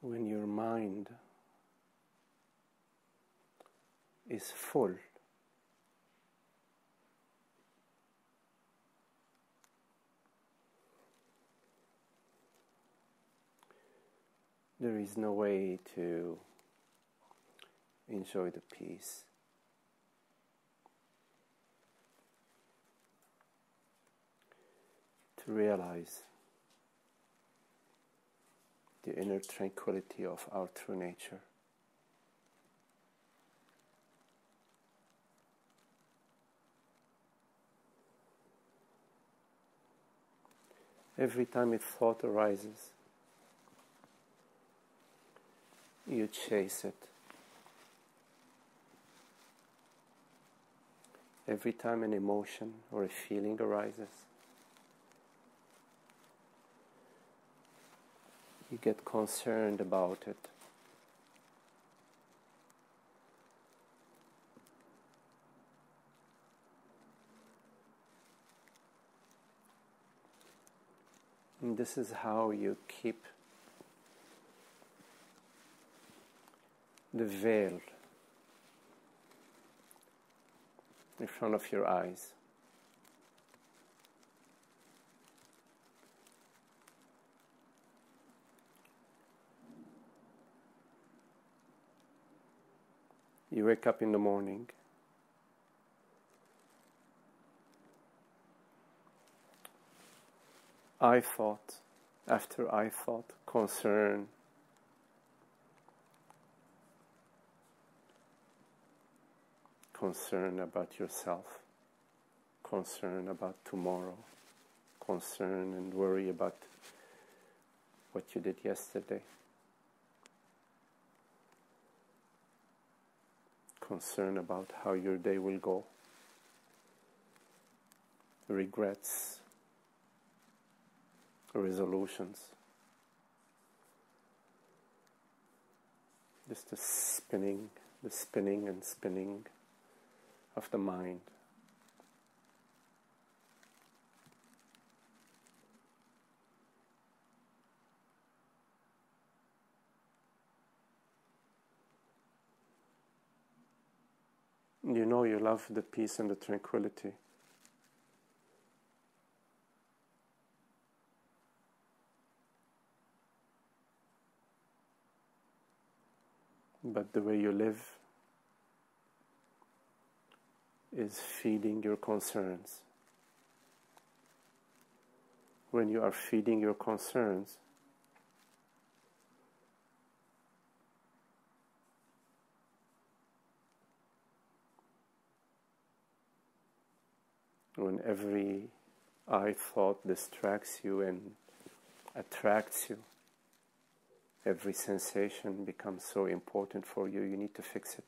when your mind is full, there is no way to enjoy the peace. To realize the inner tranquility of our true nature. Every time a thought arises, you chase it. Every time an emotion or a feeling arises, you get concerned about it. And this is how you keep the veil in front of your eyes. You wake up in the morning, I thought, after I thought, concern, concern about yourself, concern about tomorrow, concern and worry about what you did yesterday, concern about how your day will go, regrets, resolutions. Just the spinning and spinning of the mind. You know you love the peace and the tranquility. But the way you live is feeding your concerns. When you are feeding your concerns, when every I thought distracts you and attracts you, every sensation becomes so important for you, you need to fix it.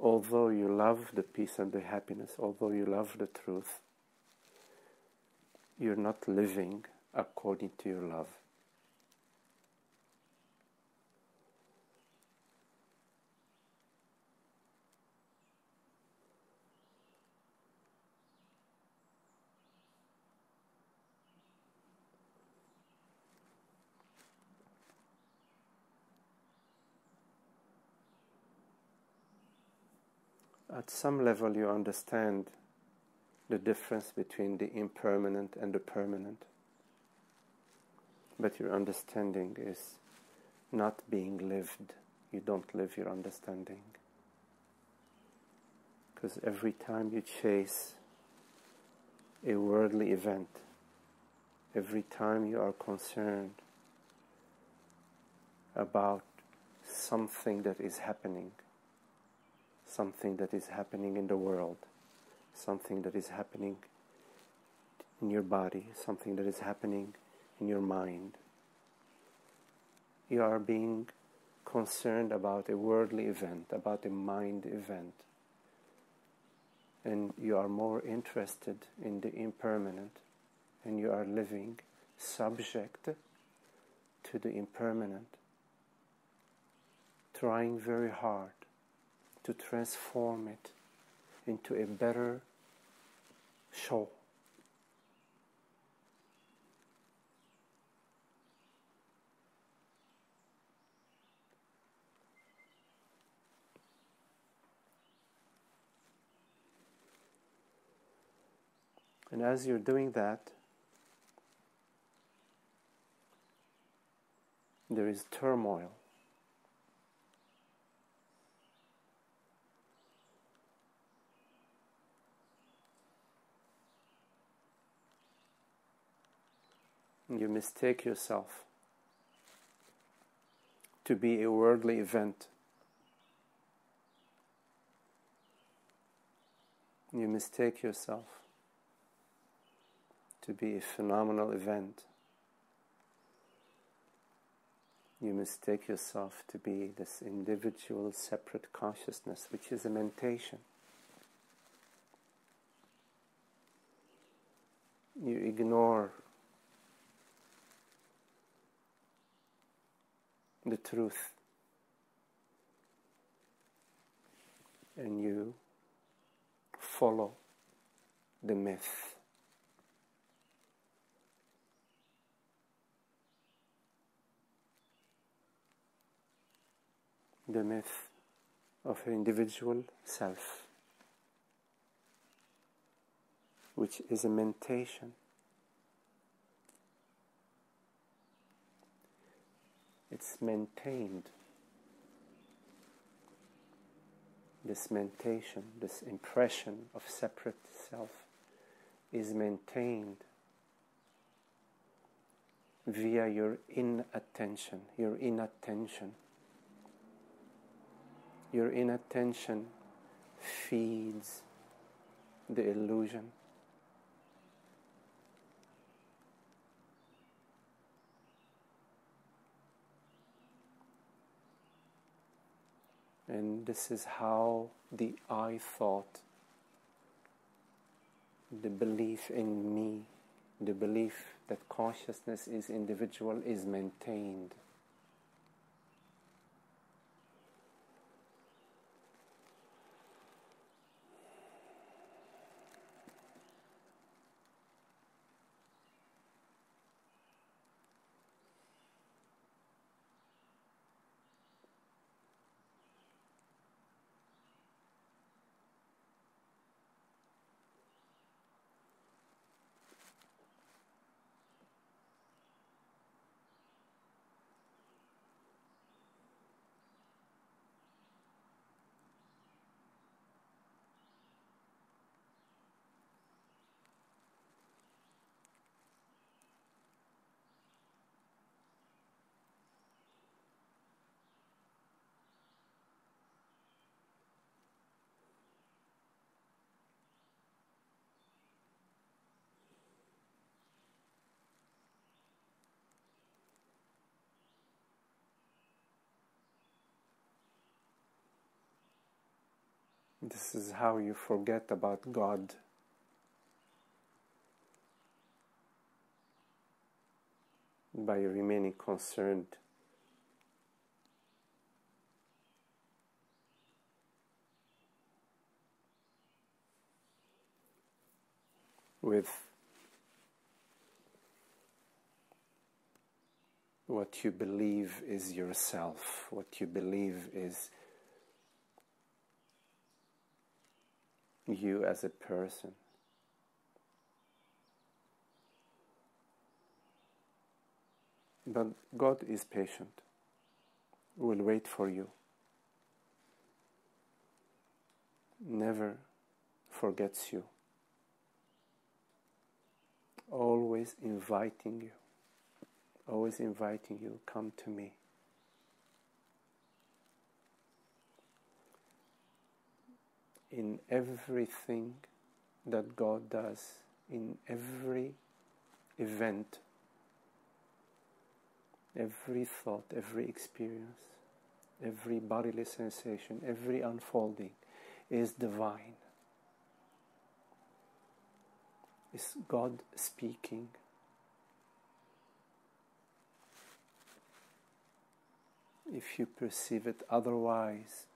Although you love the peace and the happiness, although you love the truth, you're not living according to your love. At some level you understand the difference between the impermanent and the permanent. But your understanding is not being lived. You don't live your understanding. Because every time you chase a worldly event, every time you are concerned about something that is happening, something that is happening in the world, something that is happening in your body, something that is happening in your mind. You are being concerned about a worldly event, about a mind event. And you are more interested in the impermanent, and you are living subject to the impermanent, trying very hard to transform it into a better show. And as you're doing that, there is turmoil. You mistake yourself to be a worldly event. You mistake yourself to be a phenomenal event. You mistake yourself to be this individual, separate consciousness, which is a mentation. You ignore the truth, and you follow the myth. The myth of an individual self, which is a mentation. It's maintained. This mentation, this impression of separate self is maintained via your inattention. Your inattention. Your inattention feeds the illusion. And this is how the I thought, the belief in me, the belief that consciousness is individual is maintained. This is how you forget about God. By remaining concerned with what you believe is yourself, what you believe is you as a person. But God is patient, will wait for you, never forgets you, always inviting you, come to me. In everything that God does, in every event, every thought, every experience, every bodily sensation, every unfolding is divine. It's God speaking. If you perceive it otherwise,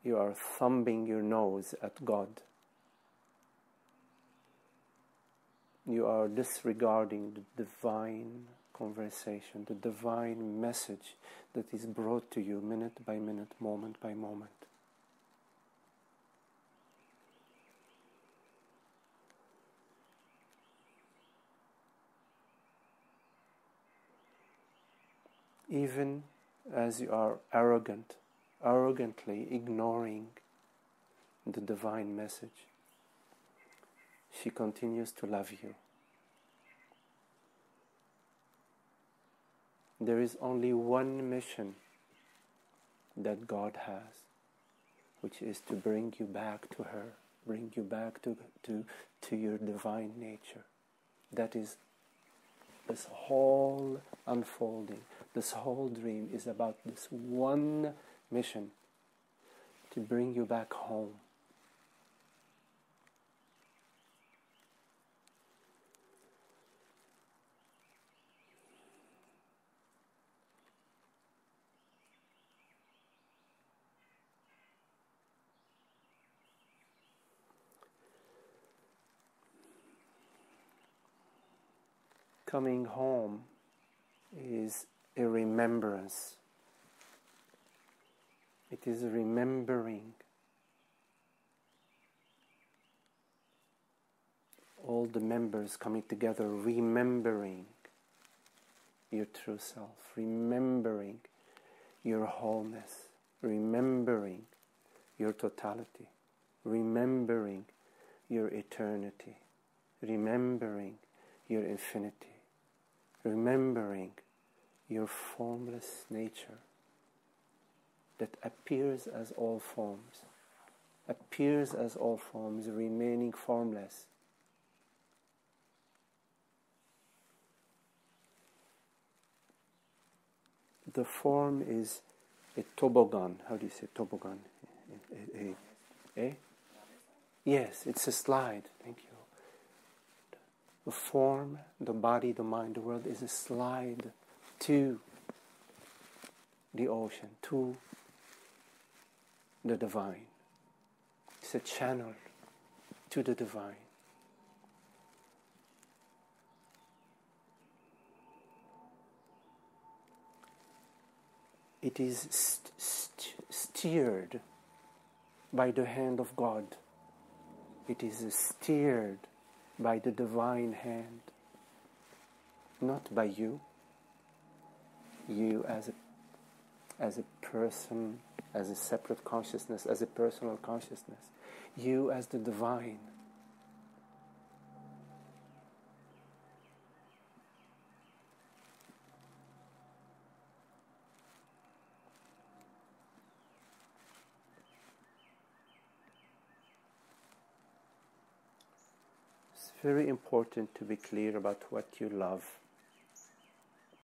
you are thumbing your nose at God. You are disregarding the divine conversation, the divine message that is brought to you minute by minute, moment by moment. Even as you are arrogantly ignoring the divine message, she continues to love you. There is only one mission that God has, which is to bring you back to her, bring you back to your divine nature. That is this whole unfolding, this whole dream is about this one mission, to bring you back home. Coming home is a remembrance. It is remembering all the members coming together, remembering your true self, remembering your wholeness, remembering your totality, remembering your eternity, remembering your infinity, remembering your formless nature that appears as all forms, remaining formless. The form is a toboggan. How do you say toboggan? Yes, it's a slide. Thank you. The form, the body, the mind, the world is a slide to the ocean, to the divine. It's a channel to the divine. It is steered by the hand of God. It is steered by the divine hand, not by you. You as a person, as a separate consciousness, as a personal consciousness. You as the divine. It's very important to be clear about what you love.